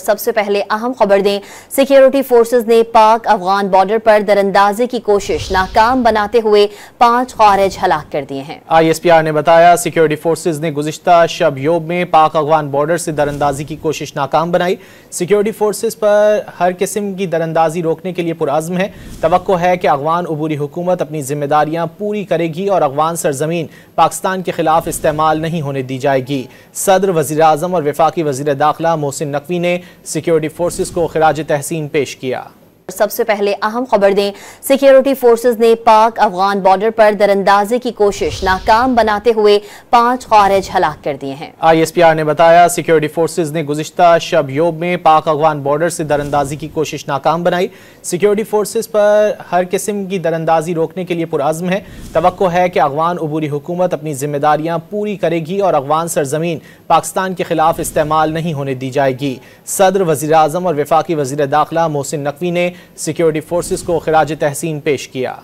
सबसे पहले अहम खबर दें। सिक्योरिटी फोर्सेज ने पाक अफगान बॉर्डर पर दरअंदाजी की कोशिश नाकाम बनाते हुए 5 खारिज हलाक कर दिए हैं। ISPR ने बताया सिक्योरिटी फोर्सेज ने गुज़िश्ता शब योब में पाक अफगान बॉर्डर से दरअंदाजी की कोशिश नाकाम बनाई। सिक्योरिटी फोर्सेज पर हर किस्म की दरअंदाजी रोकने के लिए पुरअज़्म है। तवक्को है कि अफगान अबूरी हुकूमत अपनी जिम्मेदारियां पूरी करेगी और अफगान सरजमीन पाकिस्तान के खिलाफ इस्तेमाल नहीं होने दी जाएगी। सदर, वज़ीर आज़म और वफाकी वज़ीर दाखिला मोहसिन नकवी ने सिक्योरिटी फोर्सेज को खिराज तहसीन पेश किया। सबसे पहले अहम खबर दें। सिक्योरिटी फोर्सेज ने पाक अफगान बॉर्डर पर दरअंदाजी की कोशिश नाकाम बनाते हुए 5 खारिज हलाक कर दिए हैं। ISPR ने बताया सिक्योरिटी फोर्सेज ने गुज़िश्ता शब योब में पाक अफगान बॉर्डर से दरअंदाजी की कोशिश नाकाम बनाई। सिक्योरिटी फोर्सेज पर हर किस्म की दरअंदाजी रोकने के लिए पुरअज़्म है। तवक्को है कि अफगान अबूरी हुकूमत अपनी जिम्मेदारियां पूरी करेगी और अफगान सरजमीन पाकिस्तान के खिलाफ इस्तेमाल नहीं होने दी जाएगी। सदर, वज़ीर आज़म और वफाकी वज़ीर दाखिला मोहसिन नकवी ने सिक्योरिटी फोर्सेज को खिराज तहसीन पेश किया।